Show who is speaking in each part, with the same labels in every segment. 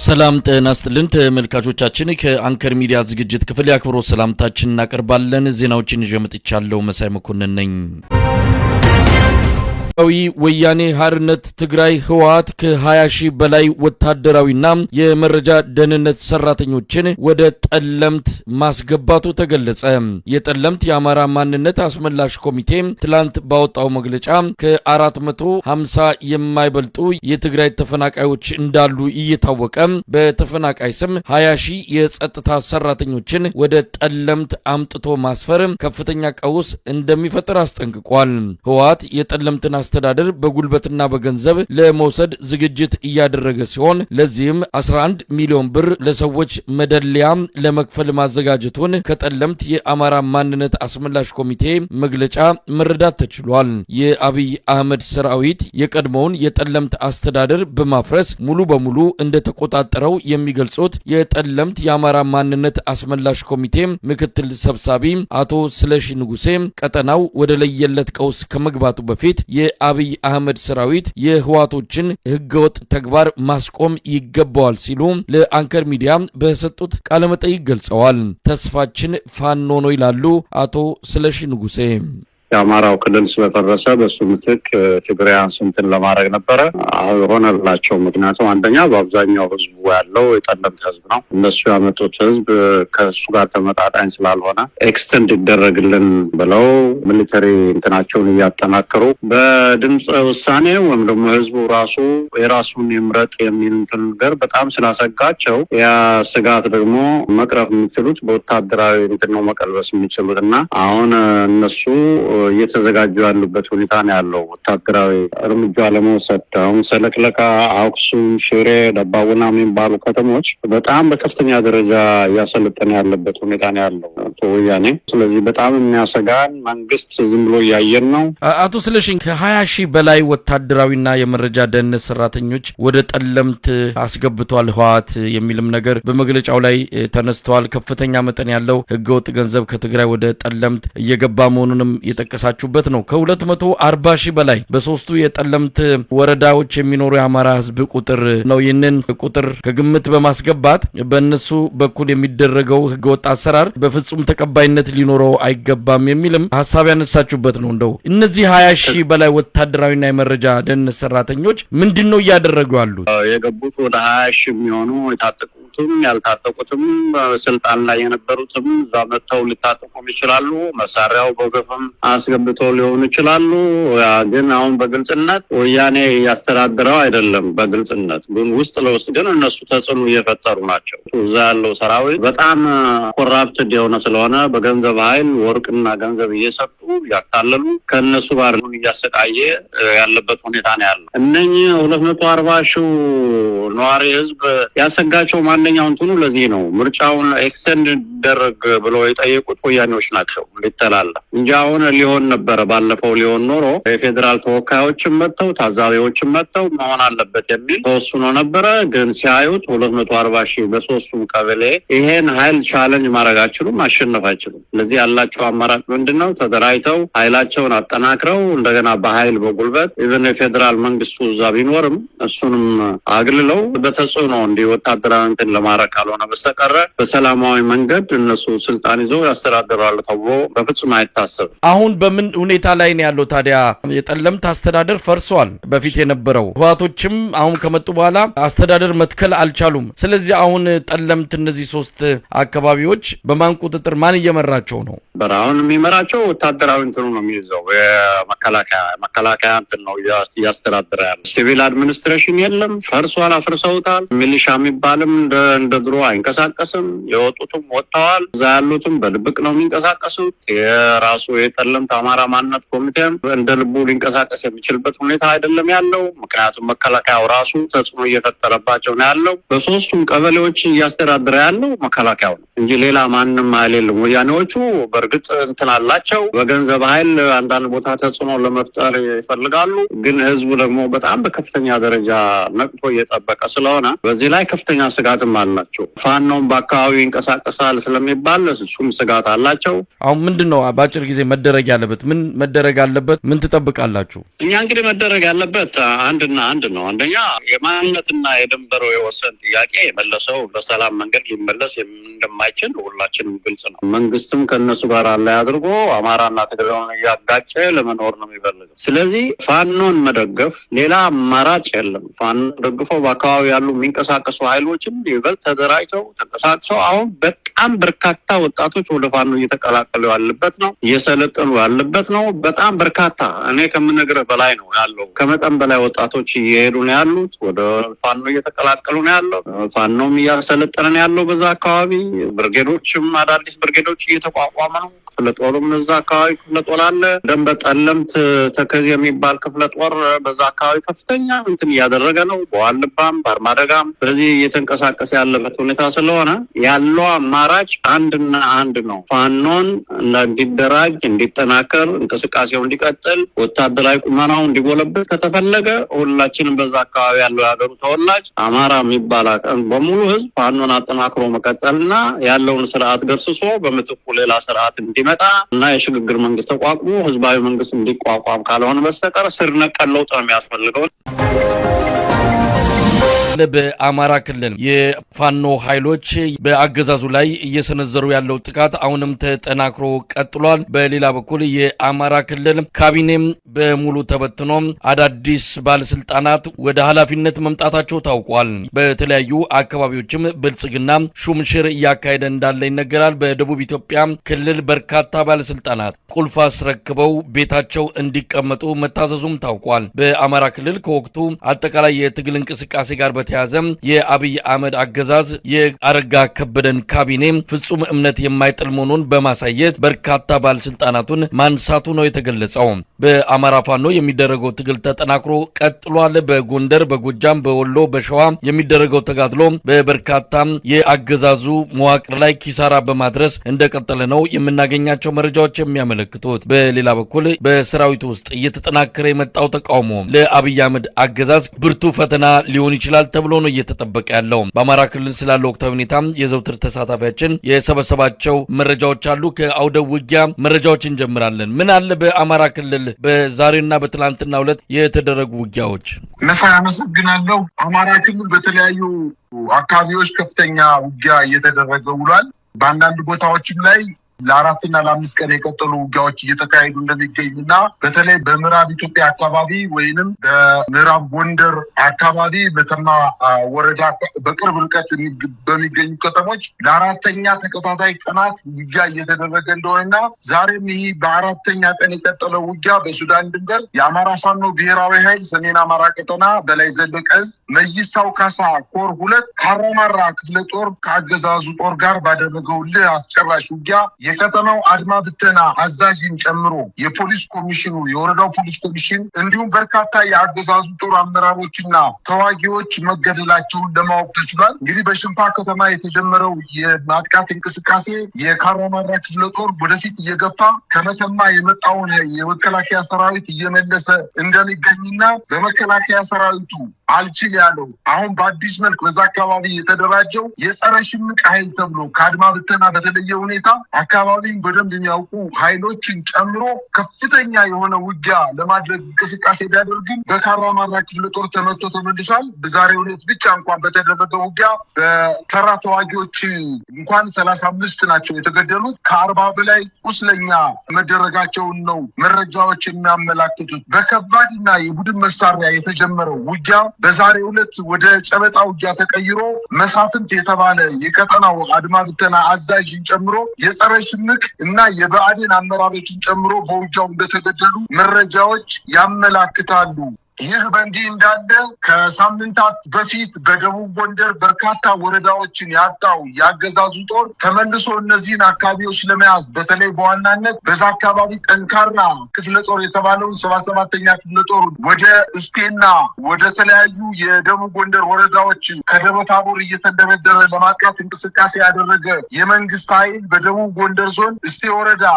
Speaker 1: ሰላም ጤና ይስጥልን ተመልካቾቻችን ከአንከር ሚዲያ ዝግጅት ክፍል ያክብሮት ሰላምታችንን እናቀርባለን። ዜናዎችን ይዤ መጥቻለሁ። መሳይ መኮንን ነኝ። ወያኔ ሓርነት ትግራይ ህወሓት ከ20,000 በላይ ወታደራዊና የመረጃ ደህንነት ሰራተኞችን ወደ ጠለምት ማስገባቱ ተገለጸ። የጠለምት የአማራ ማንነት አስመላሽ ኮሚቴ ትላንት ባወጣው መግለጫ ከ450 የማይበልጡ የትግራይ ተፈናቃዮች እንዳሉ እየታወቀ በተፈናቃይ ስም 20,000 የጸጥታ ሰራተኞችን ወደ ጠለምት አምጥቶ ማስፈር ከፍተኛ ቀውስ እንደሚፈጥር አስጠንቅቋል። ህወሓት የጠለምትን አስተዳደር በጉልበትና በገንዘብ ለመውሰድ ዝግጅት እያደረገ ሲሆን ለዚህም 11 ሚሊዮን ብር ለሰዎች መደለያ ለመክፈል ማዘጋጀቱን ከጠለምት የአማራ ማንነት አስመላሽ ኮሚቴ መግለጫ መረዳት ተችሏል። የአብይ አህመድ ሰራዊት የቀድሞውን የጠለምት አስተዳደር በማፍረስ ሙሉ በሙሉ እንደተቆጣጠረው የሚገልጹት የጠለምት የአማራ ማንነት አስመላሽ ኮሚቴ ምክትል ሰብሳቢ አቶ ስለሺ ንጉሴ ቀጠናው ወደ ለየለት ቀውስ ከመግባቱ በፊት የአብይ አህመድ ሰራዊት የህዋቶችን ህገወጥ ተግባር ማስቆም ይገባዋል ሲሉ ለአንከር ሚዲያ በሰጡት ቃለ መጠይቅ ገልጸዋል። ተስፋችን ፋኖ ነው ይላሉ አቶ ስለሺ ንጉሴ።
Speaker 2: የአማራው ክልል ስለፈረሰ በሱ ምትክ ትግራይን ስንትን ለማድረግ ነበረ ሆነላቸው። ምክንያቱም አንደኛ በአብዛኛው ህዝቡ ያለው የጠለምት ህዝብ ነው። እነሱ ያመጡት ህዝብ ከሱ ጋር ተመጣጣኝ ስላልሆነ ኤክስተንድ ይደረግልን ብለው ሚሊተሪ እንትናቸውን እያጠናከሩ በድምፅ ውሳኔ ወይም ደግሞ ህዝቡ ራሱ የራሱን ይምረጥ የሚል ነገር በጣም ስላሰጋቸው ያ ስጋት ደግሞ መቅረፍ የሚችሉት በወታደራዊ እንትን ነው መቀልበስ የሚችሉት እና አሁን እነሱ እየተዘጋጁ ያሉበት ሁኔታ ነው ያለው። ወታደራዊ እርምጃ ለመውሰድ አሁን ሰለክለካ፣ አክሱም፣ ሽሬ፣ ደባቡና የሚባሉ ከተሞች በጣም በከፍተኛ ደረጃ እያሰለጠነ ያለበት ሁኔታ ነው ያለው ወያኔ። ስለዚህ በጣም የሚያሰጋን መንግስት ዝም ብሎ እያየን ነው።
Speaker 1: አቶ ስለሺ ከ20,000 በላይ ወታደራዊና የመረጃ ደህንነት ሰራተኞች ወደ ጠለምት አስገብቷል ህወሓት የሚልም ነገር በመግለጫው ላይ ተነስተዋል። ከፍተኛ መጠን ያለው ህገወጥ ገንዘብ ከትግራይ ወደ ጠለምት እየገባ መሆኑንም የጠቀሳችሁበት ነው። ከ240,000 በላይ በሶስቱ የጠለምት ወረዳዎች የሚኖሩ የአማራ ህዝብ ቁጥር ነው። ይህንን ቁጥር ከግምት በማስገባት በእነሱ በኩል የሚደረገው ህገወጥ አሰራር በፍጹም ተቀባይነት ሊኖረው አይገባም የሚልም ሐሳብ ያነሳችሁበት ነው። እንደው እነዚህ 20,000 በላይ ወታደራዊና የመረጃ ደህንነት ሰራተኞች ምንድነው እያደረጉ ያሉት?
Speaker 2: የገቡት ወደ 20,000 የሚሆኑ የታጠቁትም ያልታጠቁትም ስልጣን ላይ የነበሩትም እዛ መጥተው ሊታጠቁም ይችላሉ። መሳሪያው በገፈም አስገብተው ሊሆኑ ይችላሉ። ግን አሁን በግልጽነት ወያኔ ያስተዳድረው አይደለም። በግልጽነት ግን ውስጥ ለውስጥ ግን እነሱ ተጽዕኖ እየፈጠሩ ናቸው። እዛ ያለው ሰራዊት በጣም ኮራፕትድ የሆነ ስለሆነ በገንዘብ ኃይል ወርቅና ገንዘብ እየሰጡ ያታለሉ ከነሱ ጋር እያሰቃየ ያለበት ሁኔታ ነው ያለው። እነኚህ 240,000 ነዋሪ ህዝብ ያሰጋቸው ማንኛውን እንትኑ ለዚህ ነው ምርጫውን ኤክስተንድ ደረግ ብለው የጠየቁት ወያኔዎች ናቸው ሊተላለፍ እንጂ አሁን ሊሆን ነበር። ባለፈው ሊሆን ኖሮ የፌደራል ተወካዮችን መጥተው ታዛቢዎችን መጥተው መሆን አለበት የሚል ተወስኖ ነበረ። ግን ሲያዩት 240,000 በሶስቱም ቀበሌ ይሄን ኃይል ቻሌንጅ ማድረግ አይችሉም፣ ማሸነፍ አይችሉም። ስለዚህ ያላቸው አማራጭ ምንድነው? ተደራጅተው ኃይላቸውን አጠናክረው እንደገና በኃይል በጉልበት ኢቨን የፌደራል መንግስቱ እዛ ቢኖርም እሱንም አግልለው በተጽዕኖ እንዲህ ወታደራዊ እንትን ለማድረግ ካልሆነ በስተቀር በሰላማዊ መንገድ እነሱ ስልጣን ይዘው ያስተዳድራሉ ተብሎ በፍጹም አይታሰብም።
Speaker 1: አሁን በምን ሁኔታ ላይ ነው ያለው? ታዲያ የጠለምት አስተዳደር ፈርሷል። በፊት የነበረው ህወሓቶችም አሁን ከመጡ በኋላ አስተዳደር መትከል አልቻሉም። ስለዚህ አሁን ጠለምት እነዚህ 3 አካባቢዎች በማን ቁጥጥር ማን እየመራቸው ነው?
Speaker 2: በራውን የሚመራቸው ወታደራዊ እንትኑ ነው የሚይዘው መከላከያ እንትን ነው እያስተዳደረ ያለው። ሲቪል አድሚኒስትሬሽን የለም፣ ፈርሷል፣ አፍርሰውታል። ሚሊሻ የሚባልም እንደ ድሮ አይንቀሳቀስም። የወጡትም ወጥተዋል። እዛ ያሉትም በድብቅ ነው የሚንቀሳቀሱት። የራሱ የጠለምት አማራ ማንነት ኮሚቴም እንደ ልቡ ሊንቀሳቀስ የሚችልበት ሁኔታ አይደለም ያለው። ምክንያቱም መከላከያው ራሱ ተጽዕኖ እየፈጠረባቸው ነው ያለው። በሶስቱም ቀበሌዎች እያስተዳደረ ያለው መከላከያው ነው እንጂ ሌላ ማንም ኃይል የለም። ወያኔዎቹ በእርግጥ እንትን አላቸው። በገንዘብ ኃይል አንዳንድ ቦታ ተጽዕኖ ለመፍጠር ይፈልጋሉ። ግን ህዝቡ ደግሞ በጣም በከፍተኛ ደረጃ ነቅቶ እየጠበቀ ስለሆነ በዚህ ላይ ከፍተኛ ስጋትም አላቸው። ፋኖም በአካባቢው ይንቀሳቀሳል፣ ስለሚባል እሱም ስጋት አላቸው።
Speaker 1: አሁን ምንድነው ባጭር ጊዜ መደረግ ያለበት? ምን መደረግ አለበት? ምን ትጠብቃላችሁ?
Speaker 2: እኛ እንግዲህ መደረግ ያለበት አንድና አንድ ነው። አንደኛ የማንነትና የድንበሩ የወሰን ጥያቄ የመለሰው በሰላም መንገድ ሊመለስ እንደማይችል ሁላችንም ግልጽ ነው። መንግስትም ከነሱ ጋር ላይ አድርጎ አማራና ትግራይን እያጋጨ ለመኖር ነው የሚፈልገው። ስለዚህ ፋኖን መደገፍ ሌላ አማራጭ የለም። ፋኖን ደግፈው በአካባቢ ያሉ የሚንቀሳቀሱ ኃይሎችም ይበልጥ ተደራጅተው ተንቀሳቅሰው አሁን በጣም በርካታ ወጣቶች ወደ ፋኖ እየተቀላቀሉ ያለበት ነው፣ እየሰለጠኑ ያለበት ነው። በጣም በርካታ እኔ ከምነግርህ በላይ ነው ያለው። ከመጠን በላይ ወጣቶች እየሄዱ ነው ያሉት፣ ወደ ፋኖ እየተቀላቀሉ ነው ያለው። ፋኖም እያሰለጠነ ነው ያለው በዛ አካባቢ። ብርጌዶችም አዳዲስ ብርጌዶች እየተቋቋመ ነው። ክፍለ ጦርም እዛ አካባቢ ክፍለ ጦር አለ። ደንበ ጠለምት ተከዜ የሚባል ክፍለ ጦር በዛ አካባቢ ከፍተኛ እንትን እያደረገ ነው። በዋልባም በአርማደጋም በዚህ እየተንቀሳቀሰ ያለበት ሁኔታ ስለሆነ ያለው አማራጭ አንድና አንድ ነው። ፋኖን እንዲደራጅ፣ እንዲጠናከር፣ እንቅስቃሴው እንዲቀጥል፣ ወታደራዊ ቁመናው እንዲጎለበት ከተፈለገ ሁላችንም በዛ አካባቢ ያለው የሀገሩ ተወላጅ አማራ የሚባል በሙሉ ህዝብ ፋኖን አጠናክሮ መቀጠልና ያለውን ስርዓት ገርስሶ በምትኩ ሌላ ስርዓት እንዲመጣ እና የሽግግር መንግስት ተቋቁሞ ህዝባዊ መንግስት እንዲቋቋም ካልሆነ በስተቀር ስር ነቀል ለውጥ ነው የሚያስፈልገው።
Speaker 1: በአማራ ክልል የፋኖ ኃይሎች በአገዛዙ ላይ እየሰነዘሩ ያለው ጥቃት አሁንም ተጠናክሮ ቀጥሏል። በሌላ በኩል የአማራ ክልል ካቢኔም በሙሉ ተበትኖ አዳዲስ ባለስልጣናት ወደ ኃላፊነት መምጣታቸው ታውቋል። በተለያዩ አካባቢዎችም ብልጽግና ሹምሽር እያካሄደ እንዳለ ይነገራል። በደቡብ ኢትዮጵያ ክልል በርካታ ባለስልጣናት ቁልፍ አስረክበው ቤታቸው እንዲቀመጡ መታዘዙም ታውቋል። በአማራ ክልል ከወቅቱ አጠቃላይ የትግል እንቅስቃሴ ጋር በተያዘም የአብይ አህመድ አገዛዝ የአረጋ ከበደን ካቢኔ ፍጹም እምነት የማይጥል መሆኑን በማሳየት በርካታ ባለስልጣናቱን ማንሳቱ ነው የተገለጸው። በአማራ ፋኖ የሚደረገው ትግል ተጠናክሮ ቀጥሏል። በጎንደር፣ በጎጃም፣ በወሎ፣ በሸዋ የሚደረገው ተጋድሎ በበርካታ የአገዛዙ መዋቅር ላይ ኪሳራ በማድረስ እንደቀጠለ ነው የምናገኛቸው መረጃዎች የሚያመለክቱት። በሌላ በኩል በሰራዊቱ ውስጥ እየተጠናከረ የመጣው ተቃውሞ ለአብይ አህመድ አገዛዝ ብርቱ ፈተና ሊሆን ይችላል ተብሎ ነው እየተጠበቀ ያለው። በአማራ ክልል ስላለው ወቅታዊ ሁኔታ የዘውትር ተሳታፊያችን የሰበሰባቸው መረጃዎች አሉ። ከአውደ ውጊያ መረጃዎች እንጀምራለን። ምን አለ በአማራ ክልል በዛሬና በትላንትና ዕለት የተደረጉ ውጊያዎች?
Speaker 3: መሳይ አመሰግናለሁ። አማራ ክልል በተለያዩ አካባቢዎች ከፍተኛ ውጊያ እየተደረገ ውሏል። በአንዳንድ ቦታዎችም ላይ ለአራትና ለአምስት ቀን የቀጠሉ ውጊያዎች እየተካሄዱ እንደሚገኙና በተለይ በምዕራብ ኢትዮጵያ አካባቢ ወይንም በምዕራብ ጎንደር አካባቢ በተማ ወረዳ በቅርብ ርቀት በሚገኙ ከተሞች ለአራተኛ ተከታታይ ቀናት ውጊያ እየተደረገ እንደሆነና ዛሬም ይህ በአራተኛ ቀን የቀጠለው ውጊያ በሱዳን ድንበር የአማራ ፋኖ ብሔራዊ ኃይል ሰሜን አማራ ቀጠና በላይ ዘለቀ ዕዝ መይሳው ካሳ ኮር 2 ካራማራ ክፍለ ጦር ከአገዛዙ ጦር ጋር ባደረገው አስጨራሽ ውጊያ የቀጠናው አድማ ብተና አዛዥን ጨምሮ የፖሊስ ኮሚሽኑ የወረዳው ፖሊስ ኮሚሽን እንዲሁም በርካታ የአገዛዙ ጦር አመራሮችና ተዋጊዎች መገደላቸውን ለማወቅ ተችሏል። እንግዲህ በሽንፋ ከተማ የተጀመረው የማጥቃት እንቅስቃሴ የካራማራ ክፍለ ጦር ወደፊት እየገፋ ከመተማ የመጣውን የመከላከያ ሰራዊት እየመለሰ እንደሚገኝና በመከላከያ ሰራዊቱ አልችል ያለው አሁን በአዲስ መልክ በዛ አካባቢ የተደራጀው የጸረ ሽምቅ ኃይል ተብሎ ከአድማ ብተና በተለየ ሁኔታ አካባቢን በደንብ የሚያውቁ ኃይሎችን ጨምሮ ከፍተኛ የሆነ ውጊያ ለማድረግ እንቅስቃሴ ቢያደርግም በካራማራ ክፍለ ጦር ተመቶ ተመልሷል። በዛሬው ዕለት ብቻ እንኳን በተደረገው ውጊያ በተራ ተዋጊዎች እንኳን 35 ናቸው የተገደሉት። ከ40 በላይ ቁስለኛ መደረጋቸውን ነው መረጃዎች የሚያመላክቱት። በከባድና የቡድን መሳሪያ የተጀመረው ውጊያ በዛሬው ዕለት ወደ ጨበጣ ውጊያ ተቀይሮ መሳፍንት የተባለ የቀጠናው አድማ ብተና አዛዥን ጨምሮ የጸረ ሽምቅ እና የብአዴን አመራሮችን ጨምሮ በውጊያው እንደተገደሉ መረጃዎች ያመላክታሉ። ይህ በእንዲህ እንዳለ ከሳምንታት በፊት በደቡብ ጎንደር በርካታ ወረዳዎችን ያጣው የአገዛዙ ጦር ተመልሶ እነዚህን አካባቢዎች ለመያዝ በተለይ በዋናነት በዛ አካባቢ ጠንካራ ክፍለ ጦር የተባለውን 77ኛ ክፍለ ጦር ወደ እስቴና ወደ ተለያዩ የደቡብ ጎንደር ወረዳዎች ከደብረ ታቦር እየተንደረደረ ለማጥቃት እንቅስቃሴ ያደረገ የመንግስት ኃይል በደቡብ ጎንደር ዞን እስቴ ወረዳ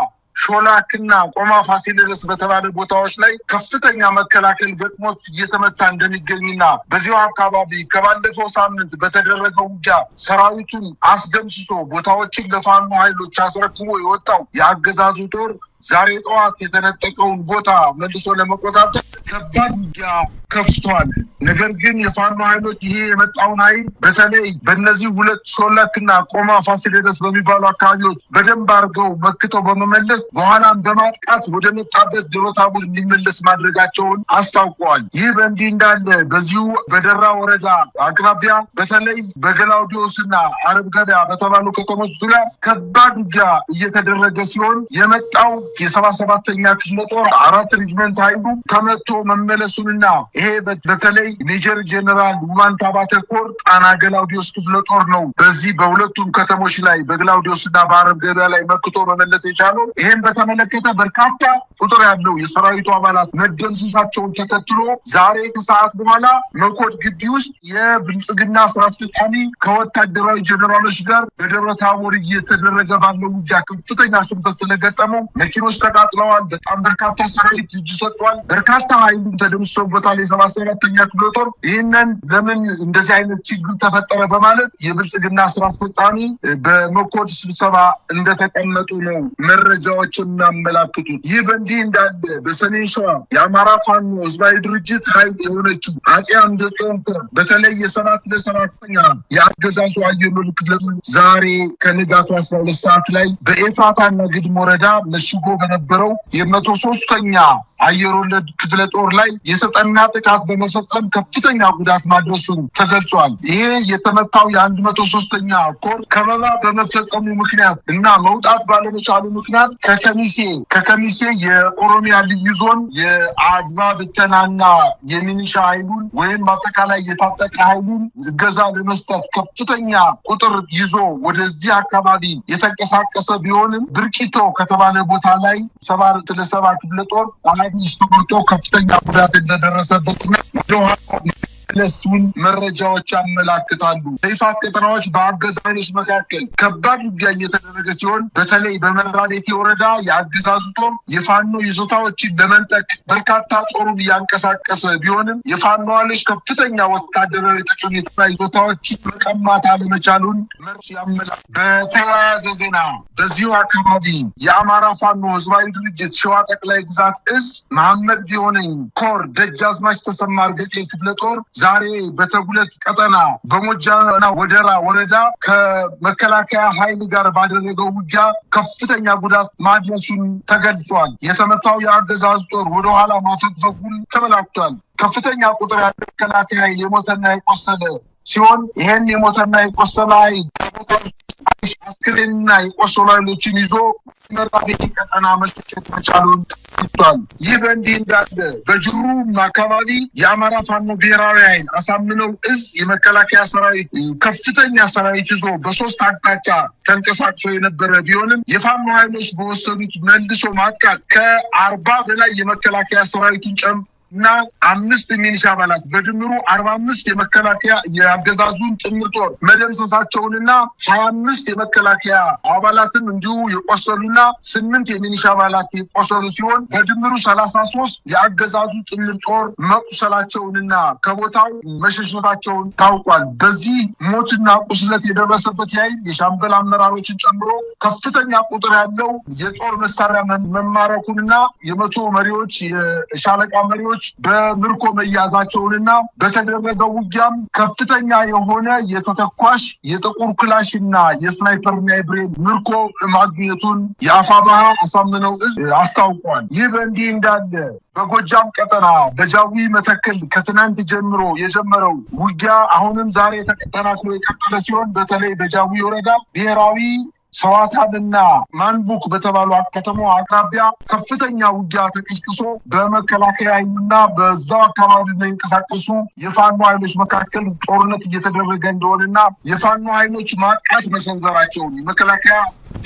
Speaker 3: ሾላክና ቆማ ፋሲለደስ በተባለ ቦታዎች ላይ ከፍተኛ መከላከል ገጥሞት እየተመታ እንደሚገኝና በዚሁ አካባቢ ከባለፈው ሳምንት በተደረገው ውጊያ ሰራዊቱን አስደምስሶ ቦታዎችን ለፋኖ ኃይሎች አስረክቦ የወጣው የአገዛዙ ጦር ዛሬ ጠዋት የተነጠቀውን ቦታ መልሶ ለመቆጣጠር ከባድ ውጊያ ከፍቷል። ነገር ግን የፋኖ ኃይሎች ይሄ የመጣውን ኃይል በተለይ በእነዚህ ሁለት ሾላክና ቆማ ፋሲለደስ በሚባሉ አካባቢዎች በደንብ አድርገው መክተው በመመለስ በኋላም በማጥቃት ወደ መጣበት ደብረታቦር እንዲመለስ ማድረጋቸውን አስታውቀዋል። ይህ በእንዲህ እንዳለ በዚሁ በደራ ወረዳ አቅራቢያ በተለይ በገላውዲዮስና አረብ ገበያ በተባሉ ከተሞች ዙሪያ ከባድ ውጊያ እየተደረገ ሲሆን የመጣው የ77ኛ ክፍለ ጦር 4 ሬጅመንት ኃይሉ ተመቶ መመለሱንና ይሄ በተለይ ሜጀር ጄኔራል ውባንታ ባተ ኮር ጣና ገላውዲዮስ ክፍለ ጦር ነው በዚህ በሁለቱም ከተሞች ላይ በገላውዲዮስና በአረብ ገበያ ላይ መክቶ መመለስ የቻለው። ይሄን በተመለከተ በርካታ ቁጥር ያለው የሰራዊቱ አባላት መደምሰሳቸውን ተከትሎ ዛሬ ከሰዓት በኋላ መኮድ ግቢ ውስጥ የብልጽግና ስራ አስፈጻሚ ከወታደራዊ ጄኔራሎች ጋር በደብረታቦር እየተደረገ ባለው ውጊያ ከፍተኛ ሽንፈት ስለገጠመው መኪኖች ተቃጥለዋል። በጣም በርካታ ሰራዊት እጅ ሰጥቷል። በርካታ ኃይሉ ተደምስሶበታል። የ77ኛ ክፍለ ጦር ይህንን ለምን እንደዚህ አይነት ችግር ተፈጠረ በማለት የብልጽግና ስራ አስፈጻሚ በመኮድ ስብሰባ እንደተቀመጡ ነው መረጃዎች የሚያመላክቱት። ይህ በእንዲህ እንዳለ በሰሜን ሸዋ የአማራ ፋኖ ህዝባዊ ድርጅት ኃይል የሆነችው አጼ አምደ ጽዮን በተለይ የ7 የአገዛዙ አየር ወለድ ክፍለ ጦር ዛሬ ከንጋቱ 12 ሰዓት ላይ በኤፍራታና ግድም ወረዳ መሽጎ በነበረው የ103ኛ አየር ወለድ ክፍለ ጦር ላይ የተጠና ጥቃት በመፈጸም ከፍተኛ ጉዳት ማድረሱን ተገልጿል። ይሄ የተመታው የ103ኛ ኮር ከበባ በመፈጸሙ ምክንያት እና መውጣት ባለመቻሉ ምክንያት ከከሚሴ የኦሮሚያ ልዩ ዞን የአድማ ብተናና የሚኒሻ ኃይሉን ወይም አጠቃላይ የታጠቀ ኃይሉን እገዛ ለመስጠት ከፍተኛ ቁጥር ይዞ ወደዚህ አካባቢ የተንቀሳቀሰ ቢሆንም ብርቂቶ ከተባለ ቦታ ላይ 7 ክፍለ ጦር ተቆርጦ ከፍተኛ ጉዳት እንደደረሰበትና ለሱን መረጃዎች ያመላክታሉ። በይፋት ቀጠናዎች በአገዛዞች መካከል ከባድ ውጊያ እየተደረገ ሲሆን በተለይ በመራቤቴ ወረዳ የአገዛዙ ጦር የፋኖ ይዞታዎችን ለመንጠቅ በርካታ ጦሩን እያንቀሳቀሰ ቢሆንም የፋኖ ኃይሎች ከፍተኛ ወታደራዊ ጠቀሜታ ይዞታዎችን መቀማት አለመቻሉን ያመላክታል። በተያያዘ ዜና በዚሁ አካባቢ የአማራ ፋኖ ህዝባዊ ድርጅት ሸዋ ጠቅላይ ግዛት እዝ መሐመድ ቢሆነኝ ኮር ደጃዝማች ተሰማ እርገጤ ክፍለ ጦር ዛሬ በተጉለት ቀጠና በሞጃና ወደራ ወረዳ ከመከላከያ ኃይል ጋር ባደረገው ውጊያ ከፍተኛ ጉዳት ማድረሱን ተገልጿል። የተመታው የአገዛዙ ጦር ወደ ኋላ ማፈግፈጉን ተመላክቷል። ከፍተኛ ቁጥር ያለው መከላከያ ኃይል የሞተና የቆሰለ ሲሆን ይሄን የሞተና የቆሰለ ኃይል አስክሬንና የቆሰሉ ኃይሎችን ይዞ መራቤቴ ቀጠና መሸሸት መቻሉን ተገልጿል። ይህ በእንዲህ እንዳለ በጅሩም አካባቢ የአማራ ፋኖ ብሔራዊ ኃይል አሳምነው እዝ የመከላከያ ሰራዊት ከፍተኛ ሰራዊት ይዞ በ3 አቅጣጫ ተንቀሳቅሶ የነበረ ቢሆንም የፋኖ ኃይሎች በወሰዱት መልሶ ማጥቃት ከ40 በላይ የመከላከያ ሰራዊትን እና 5 ሚሊሻ አባላት በድምሩ 45 የመከላከያ የአገዛዙን ጥምር ጦር መደምሰሳቸውንና 25 የመከላከያ አባላትን እንዲሁ የቆሰሉና 8 የሚሊሻ አባላት የቆሰሉ ሲሆን በድምሩ 33 የአገዛዙ ጥምር ጦር መቁሰላቸውንና ከቦታው መሸሸታቸውን ታውቋል። በዚህ ሞትና ቁስለት የደረሰበት ኃይል የሻምበል አመራሮችን ጨምሮ ከፍተኛ ቁጥር ያለው የጦር መሳሪያ መማረኩንና የመቶ መሪዎች የሻለቃ መሪዎች በምርኮ መያዛቸውንና በተደረገው ውጊያም ከፍተኛ የሆነ የተተኳሽ የጥቁር ክላሽና የስናይፐርና የብሬን ምርኮ ማግኘቱን የአፋባሃ አሳምነው እዝ አስታውቋል። ይህ በእንዲህ እንዳለ በጎጃም ቀጠና በጃዊ መተከል ከትናንት ጀምሮ የጀመረው ውጊያ አሁንም ዛሬ ተጠናክሮ የቀጠለ ሲሆን በተለይ በጃዊ ወረዳ ብሔራዊ ሰዋታምና ማንቡክ በተባሉ ከተማው አቅራቢያ ከፍተኛ ውጊያ ተቀስቅሶ በመከላከያ ኃይልና በዛው አካባቢ የሚንቀሳቀሱ የፋኖ ኃይሎች መካከል ጦርነት እየተደረገ እንደሆነና የፋኖ ኃይሎች ማጥቃት መሰንዘራቸውን የመከላከያ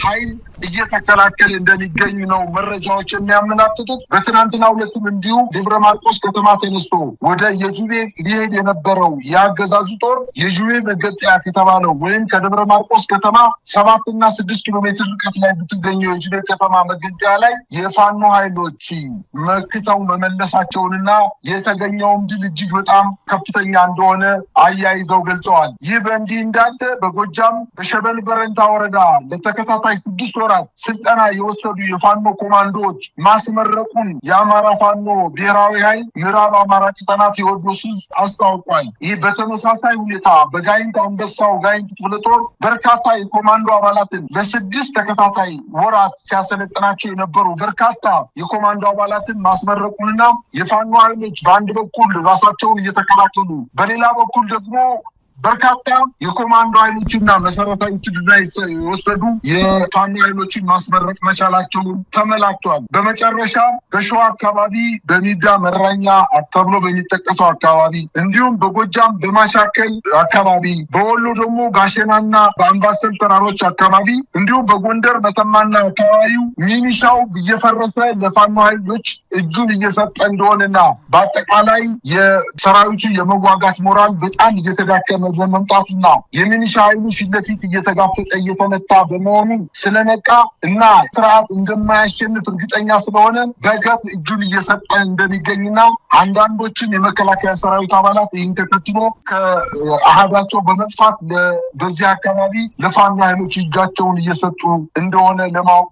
Speaker 3: ኃይል እየተከላከለ እንደሚገኝ ነው መረጃዎች የሚያመላክቱት። በትናንትናው ዕለትም እንዲሁ ደብረ ማርቆስ ከተማ ተነስቶ ወደ የጁቤ ሊሄድ የነበረው የአገዛዙ ጦር የጁቤ መገንጠያ ከተባለው ወይም ከደብረ ማርቆስ ከተማ 7 እና 6 ኪሎ ሜትር ርቀት ላይ ብትገኘው የጁቤ ከተማ መገንጠያ ላይ የፋኖ ኃይሎች መክተው መመለሳቸውንና የተገኘውም ድል እጅግ በጣም ከፍተኛ እንደሆነ አያይዘው ገልጸዋል። ይህ በእንዲህ እንዳለ በጎጃም በሸበል በረንታ ወረዳ ለተከታታይ 6 ወራት ስልጠና የወሰዱ የፋኖ ኮማንዶዎች ማስመረቁን የአማራ ፋኖ ብሔራዊ ኃይል ምዕራብ አማራ ቀጠና ቴዎድሮስ አስታውቋል። ይህ በተመሳሳይ ሁኔታ በጋይንት አንበሳው ጋይንት ክፍለ ጦር በርካታ የኮማንዶ አባላትን ለ6 ተከታታይ ወራት ሲያሰለጥናቸው የነበሩ በርካታ የኮማንዶ አባላትን ማስመረቁንና የፋኖ ኃይሎች በአንድ በኩል ራሳቸውን እየተከላከሉ በሌላ በኩል ደግሞ በርካታ የኮማንዶ ኃይሎችና መሰረታዊ ትግል የወሰዱ የፋኖ ኃይሎችን ማስመረቅ መቻላቸውን ተመላክቷል። በመጨረሻ በሸዋ አካባቢ በሚዳ መራኛ ተብሎ በሚጠቀሰው አካባቢ እንዲሁም በጎጃም በማሻከል አካባቢ በወሎ ደግሞ ጋሸናና በአምባሰል ተራሮች አካባቢ እንዲሁም በጎንደር መተማና አካባቢው ሚኒሻው እየፈረሰ ለፋኖ ኃይሎች እጁን እየሰጠ እንደሆነና በአጠቃላይ የሰራዊቱ የመዋጋት ሞራል በጣም እየተዳከመ በመምጣቱና የሚኒሻ ኃይሉ ፊት ለፊት እየተጋፈጠ እየተመታ በመሆኑ ስለነቃ እና ስርዓት እንደማያሸንፍ እርግጠኛ ስለሆነ በገፍ እጁን እየሰጠ እንደሚገኝና አንዳንዶችን የመከላከያ ሰራዊት አባላት ይህን ተከትሎ ከአሃዳቸው በመጥፋት በዚህ አካባቢ ለፋኖ ኃይሎች እጃቸውን እየሰጡ እንደሆነ ለማወቅ